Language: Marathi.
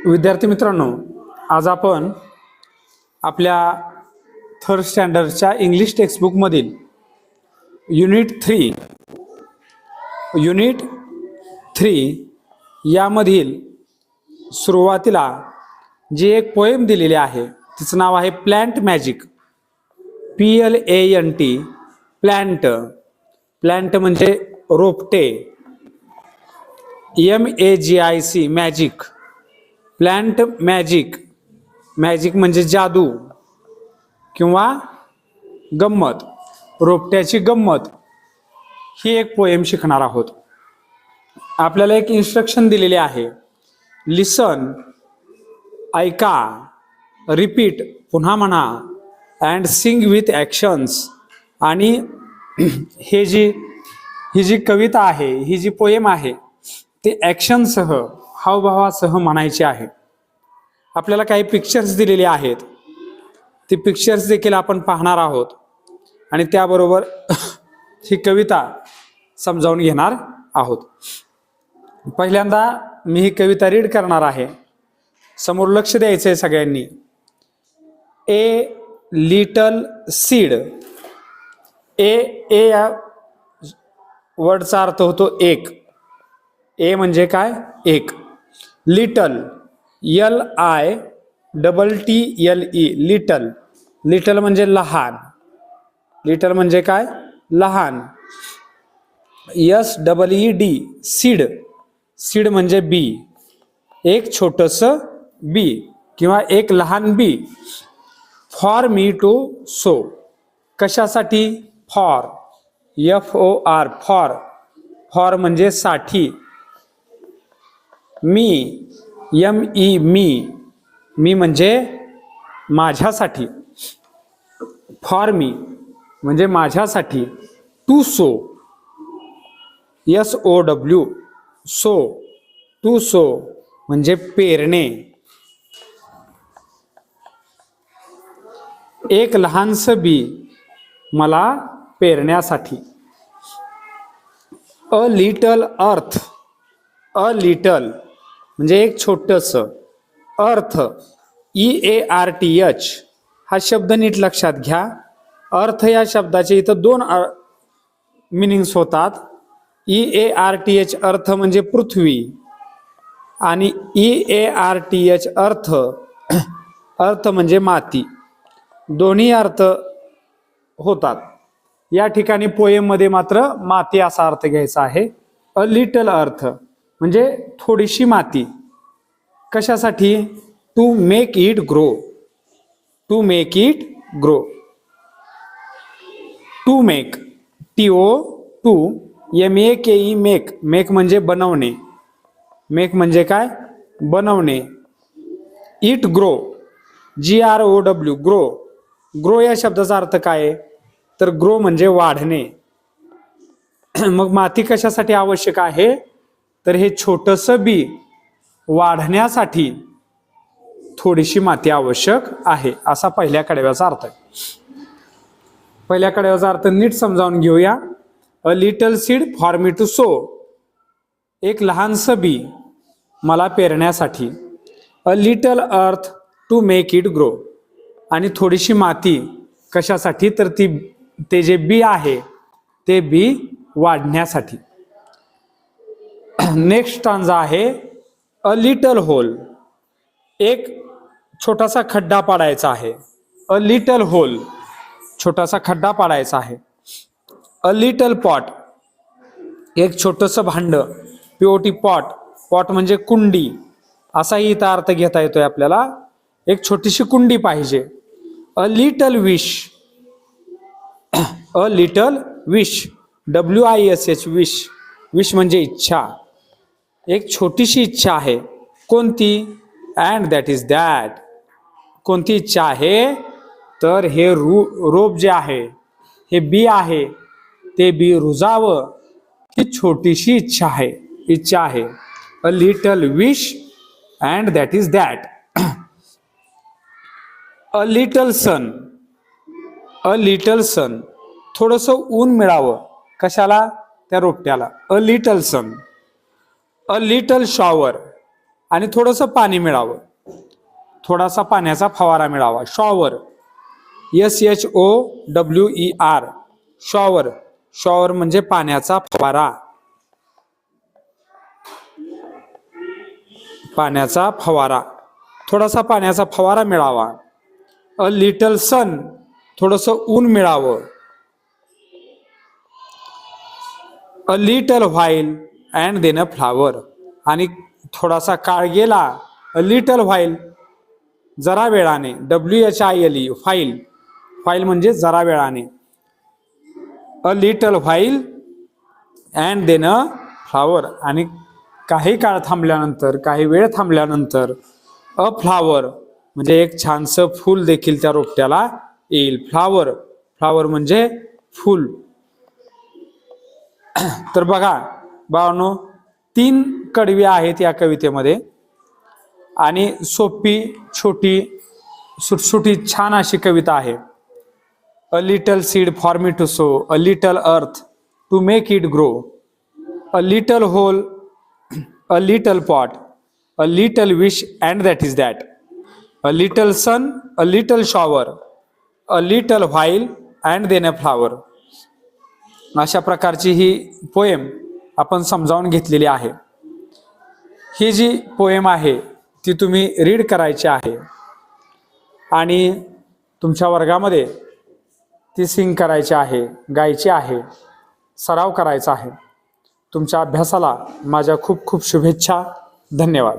विद्यार्थी मित्रांनो, आज आपण आपल्या थर्ड स्टँडर्डच्या इंग्लिश टेक्स्टबुकमधील युनिट 3 यामधील सुरुवातीला जी एक पोएम दिलेली आहे तिचं नाव आहे प्लांट मॅजिक. PLANT प्लांट म्हणजे रोपटे. MAGIC magic. Plant magic. Magic म्हणजे जादू किंवा गंमत, रोपट्याची गंमत. ही एक पोएम शिकणार आहोत. आपल्याला एक इन्स्ट्रक्शन दिलेली आहे. लिसन, ऐका, रिपीट पुन्हा म्हणा, अँड सिंग विथ ॲक्शन्स. आणि ही जी कविता आहे, ही जी पोएम आहे ते ॲक्शनसह, हावभावासह म्हणायची आहे. आपल्याला काही पिक्चर्स दिलेले आहेत, ती पिक्चर्स देखील आपण पाहणार आहोत आणि त्याबरोबर ही कविता समजावून घेणार आहोत. पहिल्यांदा मी ही कविता रीड करणार आहे. समोर लक्ष द्यायचं आहे सगळ्यांनी. A little seed. ए या वर्डचा अर्थ होतो एक. ए म्हणजे काय? एक. Little, LITTLE little. लिटल म्हणजे लहान. लिटल म्हणजे काय? लहान. SEED seed. सीड म्हणजे बी. एक छोटंसं बी किंवा एक लहान बी. For me to sow. कशासाठी? फॉर. FOR for. फॉर म्हणजे साठी. मी, ME मी म्हणजे माझ्यासाठी. फॉर मी म्हणजे माझ्यासाठी. To sow, SOW sow. To sow म्हणजे पेरणे. एक लहानसं बी मला पेरण्यासाठी. अ लिटल अर्थ. अ लिटल म्हणजे एक छोटंसं. अर्थ, EARTH हा शब्द नीट लक्षात घ्या. अर्थ या शब्दाचे इथं दोन मिनिंग्स होतात. EARTH अर्थ म्हणजे पृथ्वी आणि EARTH अर्थ म्हणजे माती. दोन्ही अर्थ होतात. या ठिकाणी पोएममध्ये मात्र माती असा अर्थ घ्यायचा आहे. अ लिटल अर्थ म्हणजे थोडीशी माती. कशासाठी? To make it grow. To make it grow. To make, TO to, MEAKE make. Make म्हणजे बनवणे. मेक म्हणजे काय? बनवणे. It grow, GROW grow. Grow या शब्दाचा अर्थ काय आहे? तर ग्रो म्हणजे वाढणे. मग माती कशासाठी आवश्यक आहे? तर हे छोटंसं बी वाढण्यासाठी थोडीशी माती आवश्यक आहे, असा पहिल्या कडव्याचा अर्थ आहे. पहिल्या कडव्याचा अर्थ नीट समजावून घेऊया. A little seed for me to sow. एक लहानसं बी मला पेरण्यासाठी. A little earth to make it grow. आणि थोडीशी माती कशासाठी? तर ते जे बी आहे ते बी वाढण्यासाठी. नेक्स्ट स्टांजा आहे अ लिटल होल. एक छोटासा खड्डा पाडायचा आहे. अ लिटल होल, छोटासा खड्डा पाडायचा आहे. अ लिटल पॉट, एक छोटंसं भांड. POT pot. पॉट म्हणजे कुंडी असाही इथं अर्थ घेता येतोय आपल्याला. एक छोटीशी कुंडी पाहिजे. अ लिटल विश. अ little wish, WISH wish. Wish म्हणजे इच्छा. एक छोटीशी इच्छा आहे. कोणती? And that is that. कोणती इच्छा आहे? तर हे रोप जे आहे, हे बी आहे, ते बी रुजावं ही छोटीशी इच्छा आहे. इच्छा आहे. A little wish and that is that. A little sun. A little sun, थोडंसं ऊन मिळावं. कशाला? त्या रोपट्याला. A little sun. A little shower. आणि थोडंसं पाणी मिळावं, थोडासा पाण्याचा फवारा मिळावा. Shower, SHOWER, shower. शॉवर म्हणजे पाण्याचा फवारा, पाण्याचा फवारा. थोडासा पाण्याचा फवारा मिळावा. अ लिटल सन, थोडंसं ऊन मिळावं. A little while and then a flower, आणि थोडासा काळ गेला. अ लिटल व्हाईल, जरा वेळाने. WHILE, file. फाईल म्हणजे जरा वेळाने. A little while and then a flower, आणि काही काळ थांबल्यानंतर, काही वेळ थांबल्यानंतर. अ फ्लावर म्हणजे एक छानसं फूल देखील त्या रोपट्याला येईल. फ्लावर, फ्लावर म्हणजे फूल. तर बघा बाळांनो, 3 कडवी आहेत या कवितेमध्ये, आणि सोपी, छोटी, सुटसुटीत छान अशी कविता आहे. A little seed for me to sow, a little earth to make it grow, a little hole, a little pot, a little wish and that is that, a little sun, a little shower, a little while and then a flower. अशा प्रकारची ही पोएम आपण समजावून घेतलेली आहे. ही जी पोएम आहे ती तुम्ही रीड करायची आहे, आणि तुमच्या वर्गामध्ये ती सिंग करायची आहे, गायची आहे, सराव करायचा आहे. तुमच्या अभ्यासाला माझ्या खूप खूप शुभेच्छा. धन्यवाद.